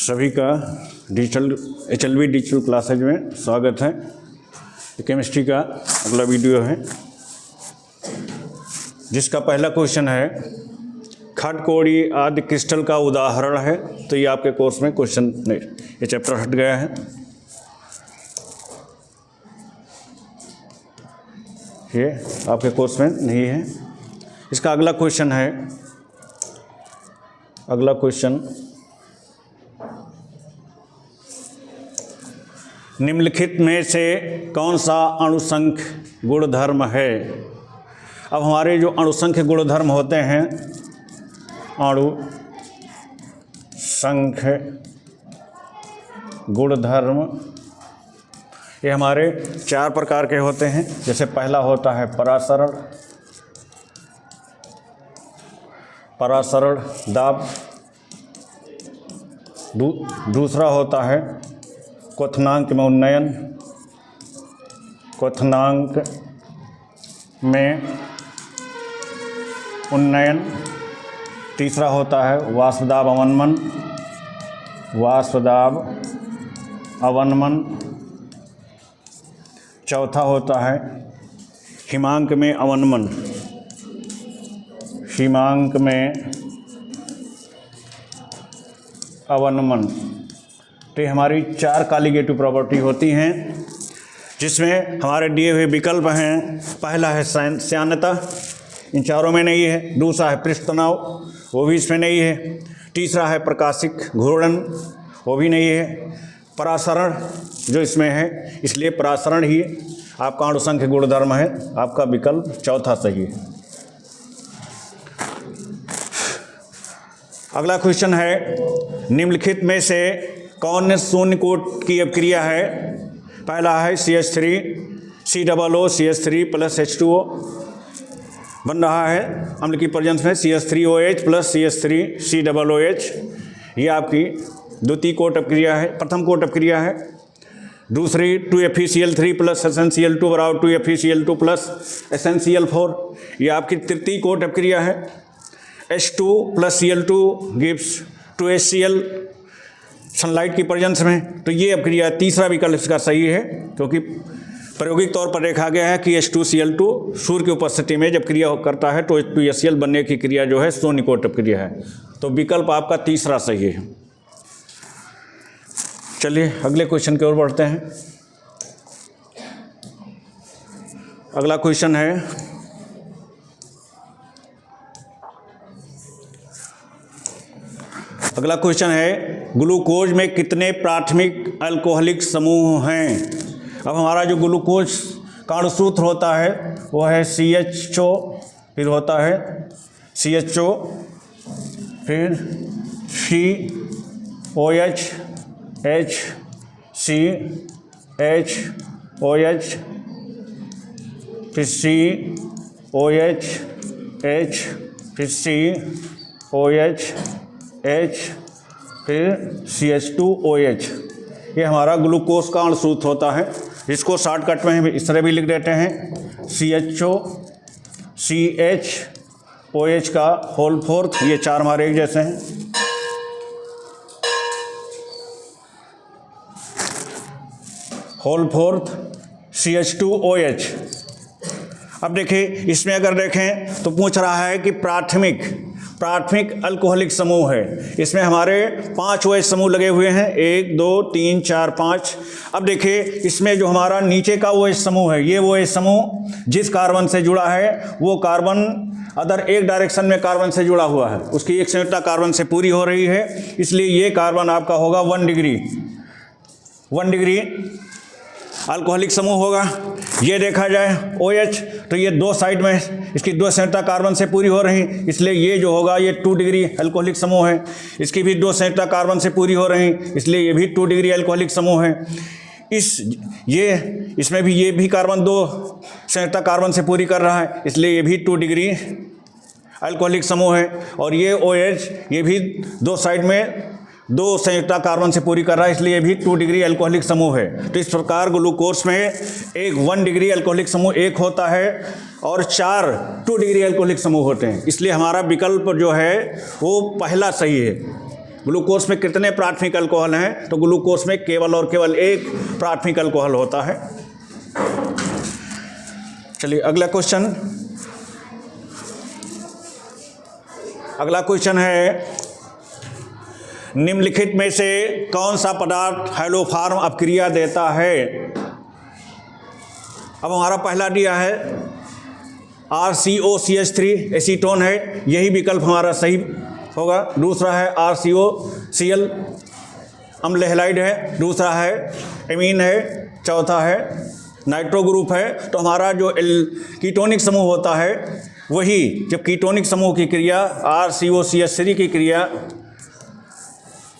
सभी का HLV digital classes में स्वागत है। केमिस्ट्री का अगला वीडियो है जिसका पहला क्वेश्चन है खटकोड़ी आदि क्रिस्टल का उदाहरण है। तो ये आपके कोर्स में क्वेश्चन नहीं, ये चैप्टर हट गया है। ये आपके कोर्स में नहीं है। इसका अगला क्वेश्चन है, अगला क्वेश्चन निम्नलिखित में से कौन सा अणुसंख्य गुणधर्म है। अब हमारे जो अणुसंख्य गुणधर्म होते हैं, अणुसंख्य गुणधर्म, ये हमारे 4 प्रकार के होते हैं। जैसे पहला होता है परासरण दाब, दूसरा होता है क्वथनांक में उन्नयन, क्वथनांक में उन्नयन, तीसरा होता है वाष्पदाब अवनमन, वाष्पदाब अवनमन, चौथा होता है हिमांक में अवनमन, हिमांक में अवनमन। तो ये हमारी 4 कॉलिगेटिव प्रॉपर्टी होती हैं जिसमें हमारे दिए हुए विकल्प हैं। पहला है श्यानता, इन चारों में नहीं है। दूसरा है पृष्ठ तनाव, वो भी इसमें नहीं है। तीसरा है प्रकाशिक घूर्णन, वो भी नहीं है। परासरण जो इसमें है, इसलिए परासरण ही आपका अणुसंख्य गुणधर्म है। आपका विकल्प चौथा सही है। अगला क्वेश्चन है निम्नलिखित में से कौन शून्य कोट की अभिक्रिया है। पहला है CH3 COO CH3 plus H2O बन रहा है अम्ल की प्रेजेंस में CH3OH प्लस CH3 COOH। ये आपकी द्वितीय कोट अभिक्रिया है, प्रथम कोट अभिक्रिया है। दूसरी 2FeCl3 प्लस SnCl2 बराबर 2FeCl2 प्लस SnCl4, ये आपकी तृतीय कोट अभिक्रिया है। H2 plus Cl2 gives 2HCl sunlight की प्रेजेंस में। तो ये अभिक्रिया तीसरा विकल्प इसका सही है, क्योंकि प्रायोगिक तौर पर देखा गया है कि H2Cl2 सूर्य की उपस्थिति में जब क्रिया करता है तो H2HCl बनने की क्रिया जो है शून्य कोट अभिक्रिया है। तो विकल्प आपका तीसरा सही है। चलिए अगले क्वेश्चन की ओर बढ़ते हैं। अगला क्वेश्चन है ग्लूकोज में कितने प्राथमिक अल्कोहलिक समूह हैं। अब हमारा जो ग्लूकोज का अणुसूत्र होता है वो है CHO, फिर होता है CHO, फिर COH, HCHOH, फिर COH, फिर COH, फिर CH2OH। ये हमारा ग्लूकोज का अणुसूत्र होता है। इसको शॉर्टकट में हम इस तरह भी लिख देते हैं CHO CHOH का होल फोर्थ। ये 4 हमारे एक जैसे हैं। Whole fourth CH2OH। अब देखिए इसमें अगर देखें तो पूछ रहा है कि प्राथमिक अल्कोहलिक समूह है। इसमें हमारे 5 OH समूह लगे हुए हैं, 1 2 3 4 5। अब देखिए इसमें जो हमारा नीचे का OH समूह है, ये OH समूह जिस कार्बन से जुड़ा है वो कार्बन अदर एक डायरेक्शन में कार्बन से जुड़ा हुआ है, उसकी एक संयोजकता कार्बन से पूरी हो रही है, इसलिए ये कार्बन आपका होगा 1 डिग्री अल्कोहलिक समूह होगा। ये देखा जाए OH, तो ये 2 साइड में इसकी 2 संयोजकता कार्बन से पूरी हो रही, इसलिए ये जो होगा ये 2 डिग्री अल्कोहलिक समूह है। इसकी भी 2 संयोजकता कार्बन से पूरी हो रही, इसलिए ये भी 2 डिग्री अल्कोहलिक समूह है। इसमें भी ये भी कार्बन 2 संयोजकता कार्बन से पूरी कर रहा है, इसलिए ये भी 2 डिग्री अल्कोहलिक समूह है। और ये OH ये भी 2 साइड में 2 संयुक्ता कार्बन से पूरी कर रहा है, इसलिए ये भी 2 डिग्री अल्कोहलिक समूह है। तो इस प्रकार ग्लूकोज में एक 1 डिग्री अल्कोहलिक समूह एक होता है और 4 2 डिग्री अल्कोहलिक समूह होते हैं, इसलिए हमारा विकल्प जो है वो पहला सही है। ग्लूकोज में कितने प्राथमिक अल्कोहल हैं? तो ग्लूकोज में केवल और केवल एक प्राथमिक अल्कोहल होता है। चलिए अगला क्वेश्चन है, निम्नलिखित में से कौन सा पदार्थ हैलोफॉर्म अपक्रिया देता है? अब हमारा पहला दिया है RCOCH3 एसीटोन है, यही विकल्प हमारा सही होगा। दूसरा है RCOCl अम्ल हैलाइड है, दूसरा है एमीन है, चौथा है नाइट्रो ग्रुप है। तो हमारा जो कीटोनिक समूह होता है वही, जब कीटोनिक समूह की क्रिया RCOCH3 की क्रिया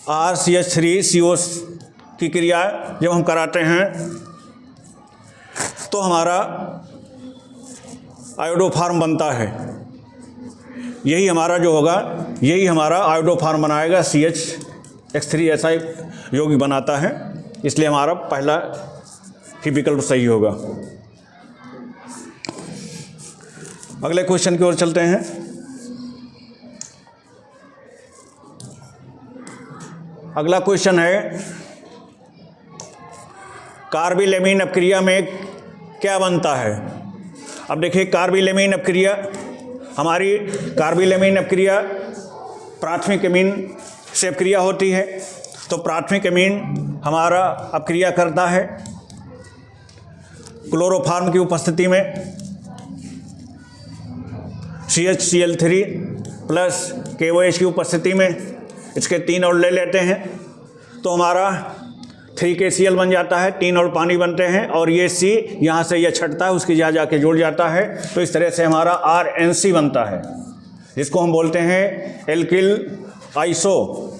RCH3CO की क्रिया जब हम कराते हैं तो हमारा आयोडोफॉर्म बनता है। यही हमारा जो होगा, यही हमारा आयोडोफॉर्म बनाएगा, CH3 ऐसा यौगिक बनाता है, इसलिए हमारा पहला ही विकल्प सही होगा। अगले क्वेश्चन की ओर चलते हैं। अगला क्वेश्चन है, कार्बिलेमीन अपक्रिया में क्या बनता है? अब देखिए, कार्बिलेमीन अपक्रिया, हमारी कार्बिलेमीन अपक्रिया प्राथमिक एमीन से अपक्रिया होती है। तो प्राथमिक एमीन हमारा अपक्रिया करता है क्लोरोफॉर्म की उपस्थिति में CHCl3 प्लस KOH की उपस्थिति में, इसके 3 और ले लेते हैं तो हमारा 3KCl बन जाता है, 3 और पानी बनते हैं, और ये C यहाँ से ये छटता है, उसकी जा जाके जुड़ जाता है। तो इस तरह से हमारा RNC बनता है, जिसको हम बोलते हैं एल्किल आइसोसाइनाइड।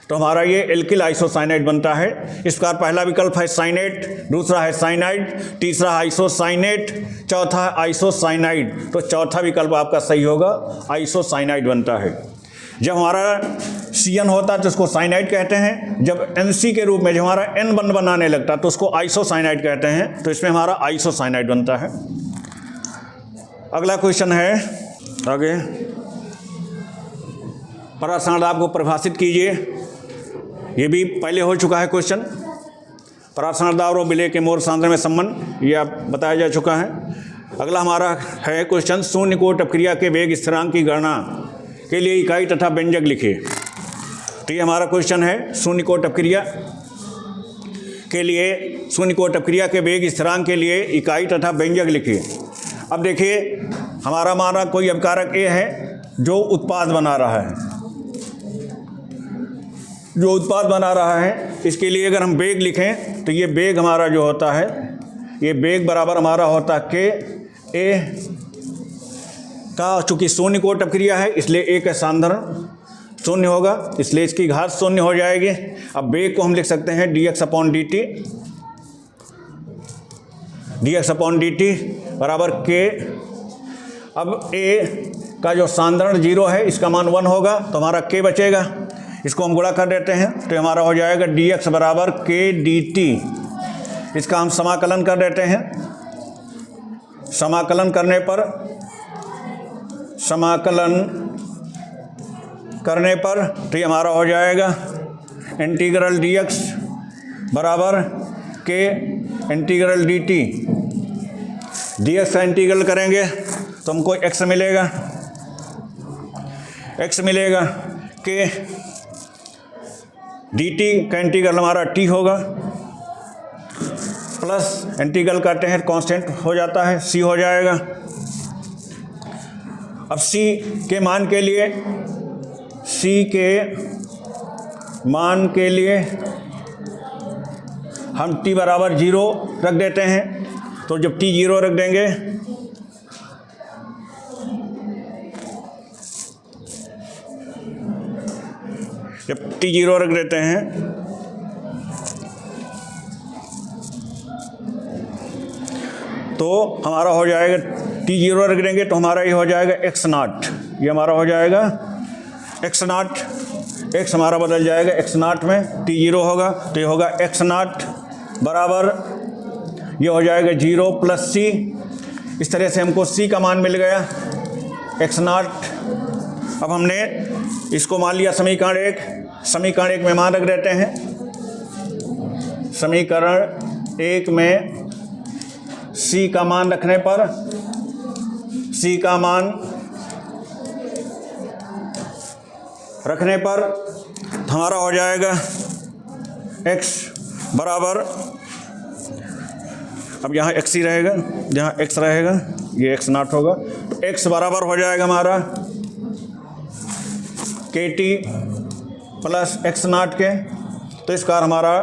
तो हमारा ये एल्किल आइसोसाइनाइड बनता है। इस प्रकार पहला विकल्प है साइनेट, दूसरा है साइनाइड, तीसरा आइसोसाइनेट, चौथा आइसोसाइनाइड। तो चौथा विकल्प आपका सही होगा, आइसोसाइनाइड बनता है। जब हमारा CN होता है तो उसको साइनाइड कहते हैं, जब NC के रूप में जब हमारा N बंध बनाने लगता है तो उसको आइसोसाइनाइड कहते हैं। तो इसमें हमारा आइसोसाइनाइड बनता है। अगला क्वेश्चन है आगे, परासारदाब को परिभाषित कीजिए। ये भी पहले हो चुका है क्वेश्चन। परासारदाब और विलेय के मोल सांद्रण में संबंध, ये आप बताया जा चुका है। अगला हमारा है क्वेश्चन, शून्य कोट अपक्रिया के वेग स्थिरांक की गणना के लिए इकाई तथा व्यंजक लिखिए। तो ये हमारा क्वेश्चन है, शून्य कोट अपक्रिया के लिए, शून्य कोट अपक्रिया के वेग स्थिरांक के लिए इकाई तथा व्यंजक लिखिए। अब देखिए, हमारा कोई अपकारक A है जो उत्पाद बना रहा है, इसके लिए अगर हम वेग लिखें तो ये वेग हमारा जो होता है, ये वेग बराबर हमारा होता है K A का, चूँकि शून्य कोट अपक्रिया है इसलिए A का सांद्रण शून्य होगा, इसलिए इसकी घात शून्य हो जाएगी। अब वेग को हम लिख सकते हैं dx/dt बराबर K। अब A का जो सांद्रण 0 है, इसका मान 1 होगा, तो हमारा K बचेगा। इसको हम गुणा कर देते हैं तो हमारा हो जाएगा dx बराबर K dt। इसका हम समाकलन कर देते हैं। समाकलन करने पर तो ये हमारा हो जाएगा इंटीग्रल dx बराबर K इंटीग्रल dt। dx का इंटीग्रल करेंगे तो हमको x मिलेगा, K dt का इंटीग्रल हमारा t होगा, प्लस इंटीग्रल करते हैं कांस्टेंट हो जाता है, c हो जाएगा। अब c के मान के लिए हम t बराबर 0 रख देते हैं। तो जब t 0 रख देंगे तो हमारा हो जाएगा, t0 रख देंगे तो हमारा ये हो जाएगा x0। ये हमारा हो जाएगा x0, x हमारा बदल जाएगा x0 में, t0 होगा तो ये होगा x0 बराबर, ये हो जाएगा 0 प्लस c। इस तरह से हमको c का मान मिल गया x0। अब हमने इसको मान लिया समीकरण एक। समीकरण एक में मान रख देते हैं। समीकरण एक में C का मान रखने पर, C का मान रखने पर हमारा हो जाएगा x बराबर, अब यहाँ x ही रहेगा, जहाँ x रहेगा ये x नॉट होगा, तो x बराबर हो जाएगा हमारा KT प्लस x नॉट के। तो इसका हमारा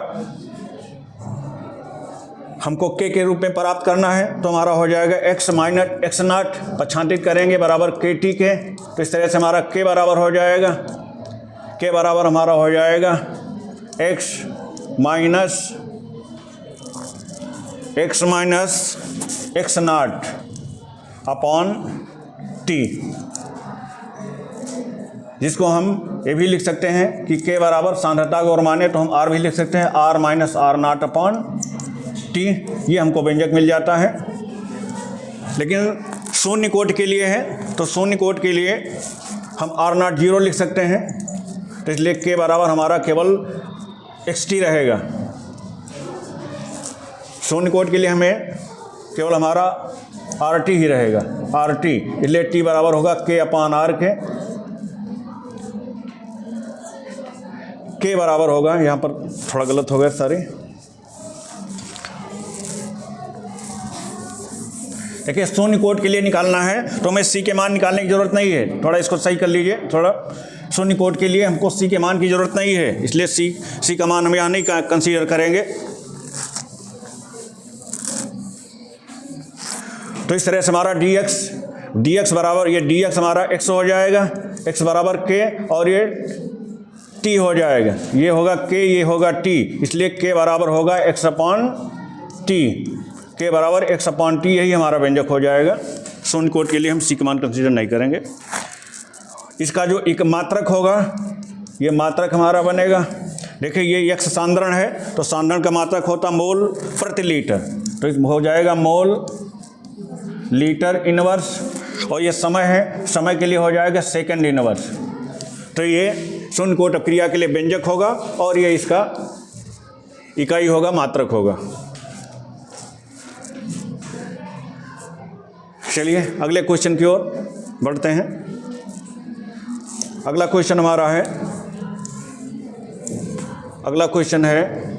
हमको k के रूप में प्राप्त करना है, तो हमारा हो जाएगा x माइनस x नॉट पक्षांतरित करेंगे बराबर KT के। तो इस तरह से हमारा k बराबर हो जाएगा, k बराबर हमारा हो जाएगा x minus x not upon t, जिसको हम ये भी लिख सकते हैं कि k बराबर सांद्रता को और माने तो हम r भी लिख सकते हैं, r minus r not upon t। ये हमको व्यंजक मिल जाता है। लेकिन शून्य कोट के लिए है, तो शून्य कोट के लिए हम r नॉट 0 लिख सकते हैं, तो इसलिए k बराबर हमारा केवल xt रहेगा। शून्य कोट के लिए हमें केवल हमारा RT ही रहेगा, RT, इसलिए t बराबर होगा k अपान r के। k बराबर होगा, यहाँ पर थोड़ा गलत हो गया सारी, देखिए शून्य कोट के लिए निकालना है तो हमें C के मान निकालने की ज़रूरत नहीं है। थोड़ा इसको सही कर लीजिए, थोड़ा शून्य कोट के लिए हमको C के मान की ज़रूरत नहीं है, इसलिए C का मान हम यहाँ नहीं कंसीडर करेंगे। तो इस तरह से हमारा dx बराबर, ये dx हमारा x हो जाएगा, x बराबर k, और ये t हो जाएगा, ये होगा k, ये होगा t, इसलिए k बराबर होगा x अपॉन t, k बराबर x अपॉन t, यही हमारा व्यंजक हो जाएगा। शून्य कोट के लिए हम C का मान कंसीडर नहीं करेंगे। इसका जो एक मात्रक होगा, ये मात्रक हमारा बनेगा, देखिए ये x सांद्रण है, तो सांद्रण का मात्रक होता मोल प्रति लीटर, तो हो जाएगा मोल लीटर इनवर्स, और ये समय है, समय के लिए हो जाएगा सेकंड इनवर्स। तो ये शून्य कोट अपक्रिया के लिए व्यंजक होगा, और ये इसका इकाई होगा, मात्रक होगा। चलिए अगले क्वेश्चन की ओर बढ़ते हैं। अगला क्वेश्चन हमारा है, अगला क्वेश्चन है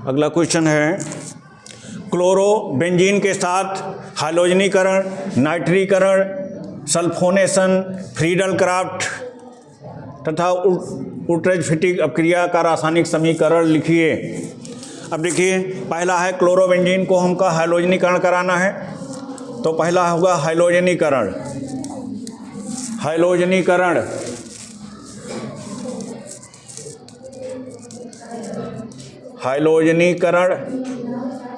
अगला क्वेश्चन है क्लोरोबेंजीन के साथ हाइलोजनीकरण, नाइट्रीकरण, सल्फोनेशन, फ्रीडल क्राफ्ट तथा उट्रेजफिटिक अपक्रिया का रासायनिक समीकरण लिखिए। अब देखिए, पहला है क्लोरोबेंजीन को हमका हाइलोजनीकरण कराना है, तो पहला होगा हाइलोजनीकरण। हाइलोजनीकरण हाइलोजनीकरण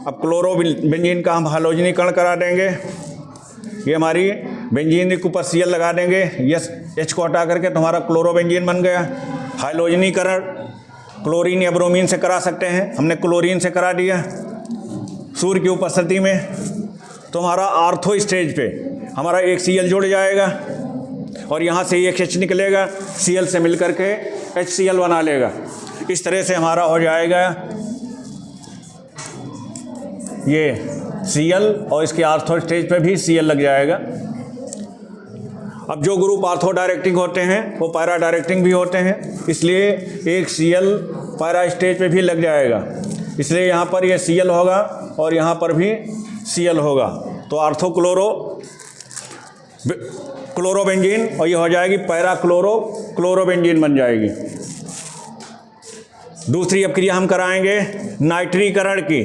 अब क्लोरोबेंजीन का हम हाइलोजनीकरण करा देंगे। ये हमारी बेंजीन के ऊपर Cl लगा देंगे, यस H को हटा करके, तो हमारा क्लोरोबेंजीन बन गया। हाइलोजनीकरण क्लोरीन या ब्रोमीन से करा सकते हैं, हमने क्लोरीन से करा दिया सूर्य की उपस्थिति में, तो हमारा आर्थो स्टेज पे हमारा एक Cl जुड़ जाएगा, और यहाँ से एक H निकलेगा, Cl से मिल करके HCl बना लेगा। इस तरह से हमारा हो जाएगा ये Cl, और इसके आर्थो स्टेज पे भी Cl लग जाएगा। अब जो ग्रुप आर्थो डायरेक्टिंग होते हैं वो पैरा डायरेक्टिंग भी होते हैं, इसलिए एक Cl पैरा स्टेज पे भी लग जाएगा, इसलिए यहाँ पर ये Cl होगा और यहाँ पर भी Cl होगा, तो आर्थो क्लोरोबेंजीन, और ये हो जाएगी पैरा क्लोरोबेंजीन बन जाएगी। दूसरी अपक्रिया हम कराएंगे नाइट्रीकरण की।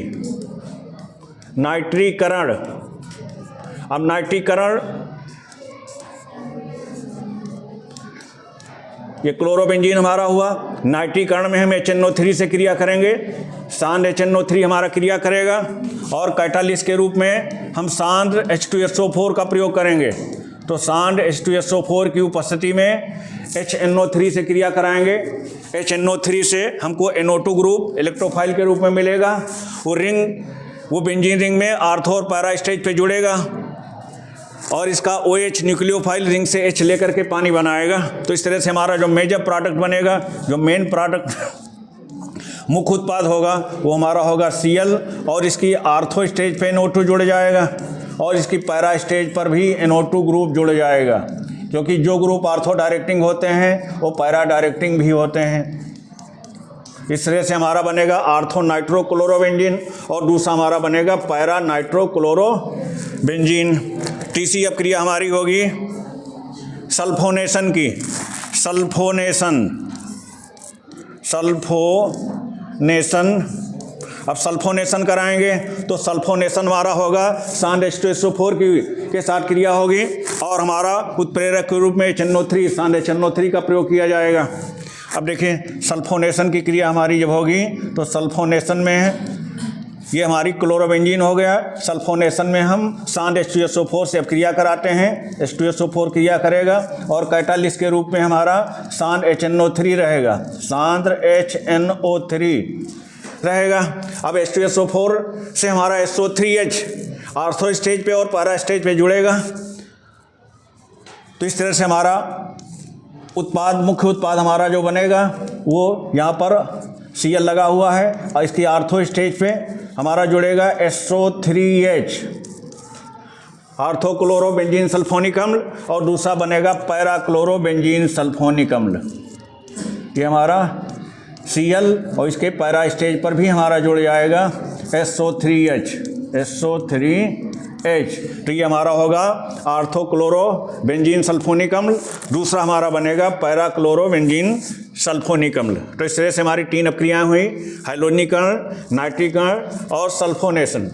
नाइट्रीकरण, अब नाइट्रीकरण ये क्लोरोबेंजीन हमारा हुआ, नाइट्रीकरण में हम HNO3 से क्रिया करेंगे, सांद्र HNO3 हमारा क्रिया करेगा, और कैटालिस्ट के रूप में हम सांद्र H2SO4 का प्रयोग करेंगे। तो सांद्र H2SO4 की उपस्थिति में HNO3 से क्रिया कराएंगे। HNO3 से हमको NO2 ग्रुप इलेक्ट्रोफाइल के रूप में मिलेगा, वो बेंजीन रिंग में आर्थो और पैरा स्टेज पे जुड़ेगा, और इसका OH न्यूक्लियोफाइल रिंग से H लेकर के पानी बनाएगा। तो इस तरह से हमारा जो मेजर प्रोडक्ट बनेगा, जो मेन प्रोडक्ट मुख्य उत्पाद होगा, वो हमारा होगा Cl, और इसकी आर्थो स्टेज पे NO2 जुड़ जाएगा और इसकी पैरा स्टेज पर भी NO2 ग्रुप जुड़ जाएगा, क्योंकि जो ग्रुप आर्थो डायरेक्टिंग होते हैं वो पैरा डायरेक्टिंग भी होते हैं। इस तरह से हमारा बनेगा आर्थो नाइट्रोक्लोरोबेंजीन और दूसरा हमारा बनेगा पैरा नाइट्रोक्लोरोबेंजीन। तीसरी अपक्रिया हमारी होगी सल्फोनेशन की। सल्फोनेशन अब सल्फोनेशन कराएंगे तो सल्फोनेशन हमारा होगा सांड H2SO4 के साथ क्रिया होगी और हमारा उत्प्रेरक के रूप में HNO3 सांड HNO3 का प्रयोग किया जाएगा। अब देखिए सल्फोनेशन की क्रिया हमारी जब होगी तो सल्फोनेशन में ये हमारी क्लोरोबेंजीन हो गया। सल्फोनेशन में हम सांड H2SO4 से अब क्रिया कराते हैं, H2SO4 क्रिया करेगा और कैटालिस्ट के रूप में हमारा सांड HNO3 रहेगा, सांड HNO3 रहेगा। अब H2SO4 से हमारा SO3H आर्थो स्टेज पे और पैरा स्टेज पे जुड़ेगा। तो इस तरह से हमारा उत्पाद, मुख्य उत्पाद हमारा जो बनेगा वो यहाँ पर Cl लगा हुआ है और इसकी आर्थो स्टेज पे हमारा जुड़ेगा SO3H आर्थोक्लोरोबेंजीन सल्फोनिक अम्ल और दूसरा बनेगा पैरा क्लोरोबेंजीन सल्फोनिक अम्ल। ये हमारा Cl और इसके पैरा स्टेज पर भी हमारा जुड़ जाएगा SO3H। तो ये हमारा होगा आर्थोक्लोरोबेंजीन सल्फोनिक अम्ल, दूसरा हमारा बनेगा पैरा क्लोरोबेंजीन सल्फोनिक अम्ल। तो इस तरह से हमारी 3 अपक्रियाएं हुई, हाइलोनीकरण, नाइट्रीकरण और सल्फोनेशन।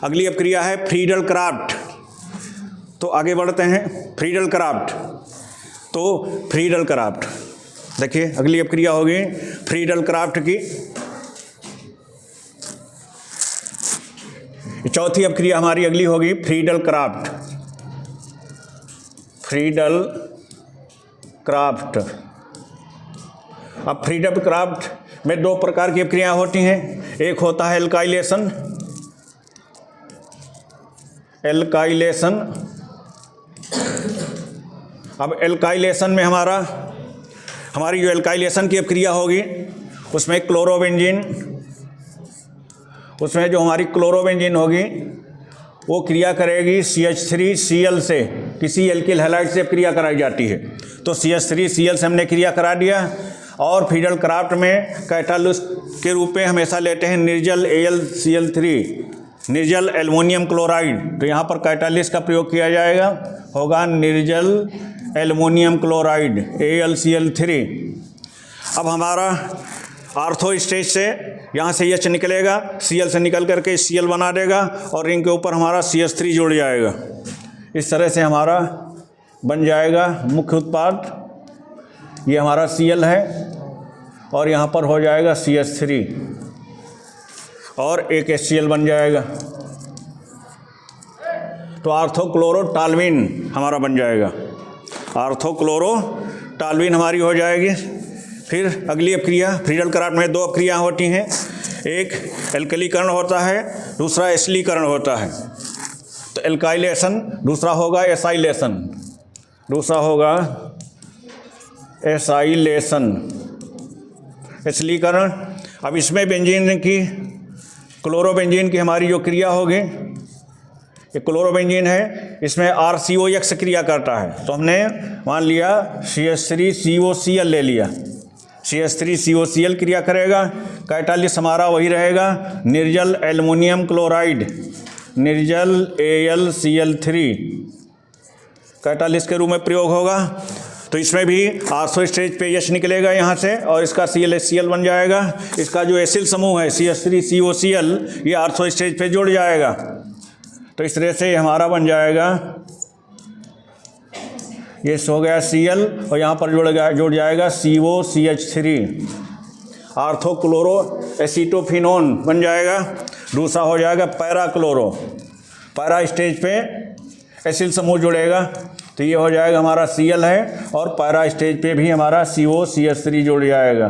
अगली अपक्रिया है फ्रीडल क्राफ्ट। तो आगे बढ़ते हैं फ्रीडल क्राफ्ट। देखिए अगली अपक्रिया होगी फ्रीडल क्राफ्ट की। चौथी अपक्रिया हमारी अगली होगी फ्रीडल क्राफ्ट। अब फ्रीडल क्राफ्ट में 2 प्रकार की अपक्रियाएं होती हैं। एक होता है एल्काइलेशन। अब एल्काइलेशन में हमारी जो एल्काइलेशन की अपक्रिया होगी उसमें जो हमारी क्लोरोबेंजीन होगी वो क्रिया करेगी CH3Cl से, किसी एल्किल हैलाइड से क्रिया कराई जाती है। तो CH3Cl से हमने क्रिया करा दिया और फ्रीडल क्राफ्ट में कैटालिस्ट के रूप में हमेशा लेते हैं निर्जल AlCl3, निर्जल एल्युमिनियम क्लोराइड। तो यहाँ पर कैटालिस्ट का प्रयोग किया जाएगा, होगा निर्जल एल्युमिनियम क्लोराइड AlCl3। अब हमारा आर्थो स्टेज से यहाँ से H निकलेगा, Cl से निकल करके Cl बना देगा और रिंग के ऊपर हमारा CH3 जुड़ जाएगा। इस तरह से हमारा बन जाएगा मुख्य उत्पाद। ये हमारा Cl है और यहाँ पर हो जाएगा CH3 और एक HCl बन जाएगा। तो आर्थोक्लोरोटाल्विन हमारा बन जाएगा, आर्थोक्लोरोटाल्विन हमारी हो जाएगी। फिर अगली अपक्रिया फ्रीडल क्राफ्ट में 2 अपक्रियाँ होती हैं, एक एल्कलीकरण होता है, दूसरा एसिलीकरण होता है। तो एल्काइलेशन, दूसरा होगा एसाइलेशन, एसिलीकरण। अब इसमें क्लोरोबेंजीन की हमारी जो क्रिया होगी, ये क्लोरोबेंजीन है, इसमें RCOX क्रिया करता है। तो हमने मान लिया CH3COCl ले लिया, CH3COCl क्रिया करेगा। कैटालिस्ट हमारा वही रहेगा निर्जल एल्युमिनियम क्लोराइड, निर्जल AlCl3 कैटालिस्ट के रूप में प्रयोग होगा। तो इसमें भी आर्थो स्टेज पे H निकलेगा यहाँ से और इसका ClHCl बन जाएगा। इसका जो एसिल समूह है CH3COCl ये आर्थो स्टेज पे जुड़ जाएगा। तो इस तरह से हमारा बन जाएगा, ये हो गया Cl और यहाँ पर जुड़ जाएगा COCH3, आर्थोक्लोरो एसीटोफिनोन बन जाएगा। दूसरा हो जाएगा पैरा स्टेज पे एसिल समूह जुड़ेगा। तो ये हो जाएगा हमारा Cl है और पैरा स्टेज पे भी हमारा COCH3 जुड़ जाएगा।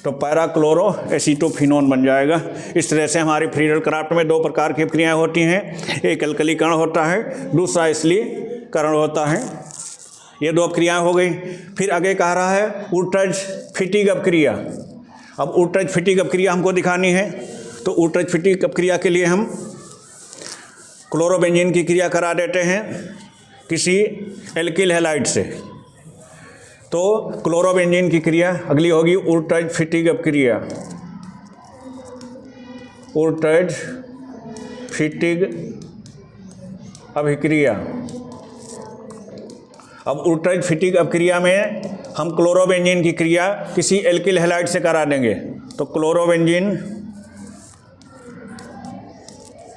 तो पैरा क्लोरो एसीटोफिनोन बन जाएगा। इस तरह से हमारे फ्री रेडिकल क्राफ्ट में 2 प्रकार की अपक्रियाएँ होती हैं, एक अल्कलीकरण होता है, दूसरा एसिडीकरण होता है। ये 2 अपक्रियाएँ हो गई। फिर आगे कह रहा है उल्टरज फिटिग अपक्रिया। अब उल्टरज फिटिग अपक्रिया हमको दिखानी है, तो उल्टरज फिटिग अपक्रिया के लिए हम क्लोरोबेंजीन की क्रिया करा देते हैं किसी एल्किल हैलाइड से। तो क्लोरोबेंजीन की क्रिया अगली होगी उल्टरज फिटिग अपक्रिया। उल्टरज फिटिग अभिक्रिया। अब उल्टरज फिटिग अपक्रिया में हम क्लोरोबेंजीन की क्रिया किसी एल्किल हैलाइड से करा देंगे। तो क्लोरोबेंजीन,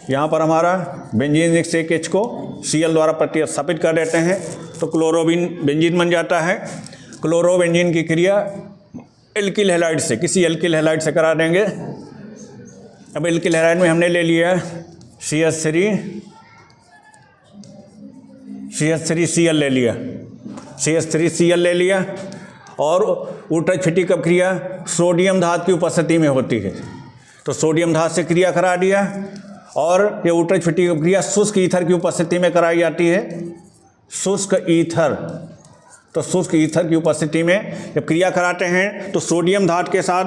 यहाँ पर हमारा बेंजीन एक H को Cl द्वारा प्रतिस्थापित कर देते हैं, तो बेंजीन बन जाता है। क्लोरोबेंजीन की क्रिया एल्किल हैलाइड से, किसी एल्किल हैलाइड से करा देंगे। अब एल्किल हैलाइड में हमने ले लिया CH3Cl ले लिया, CH3Cl ले लिया। और उल्टरज फिटिग अपक्रिया सोडियम धातु की उपस्थिति में होती है, तो सोडियम धातु से क्रिया करा दिया। और ये उल्टरज फिटिग अपक्रिया शुष्क ईथर की उपस्थिति में कराई जाती है। शुष्क ईथर, तो शुष्क ईथर की उपस्थिति में जब क्रिया कराते हैं तो सोडियम धातु के साथ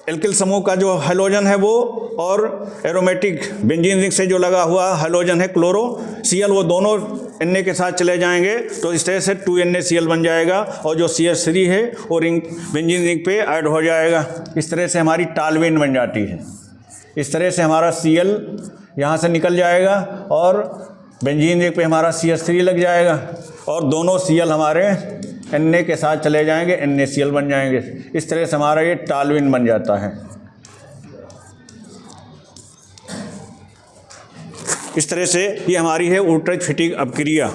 एल्किल समूह का जो हैलोजन है वो, और एरोमेटिक बेंजीन रिंग से जो लगा हुआ हैलोजन है क्लोरो Cl, वो दोनों Na के साथ चले जाएंगे। तो इस तरह से 2NaCl बन जाएगा, और जो CH3 है वो बेंजीन रिंग पे ऐड हो जाएगा। इस तरह से हमारी टॉल्यूएन बन जाती है। इस तरह से हमारा Cl यहाँ से निकल जाएगा और बेंजीन रिंग पे हमारा CH3 लग जाएगा, और दोनों Cl हमारे Na के साथ चले जाएंगे, NaCl बन जाएंगे। इस तरह से हमारा ये टॉल्यूएन बन जाता है। इस तरह से ये हमारी है उल्टरज फिटिग अपक्रिया।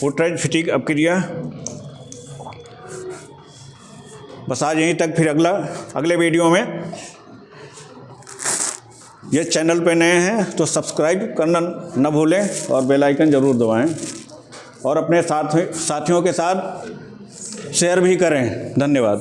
उल्टरज फिटिग अपक्रिया। बस आज यहीं तक, फिर अगले वीडियो में। ये चैनल पे नए हैं तो सब्सक्राइब करना न भूलें और बेल आइकन ज़रूर दबाएं, और अपने साथियों के साथ शेयर भी करें। धन्यवाद।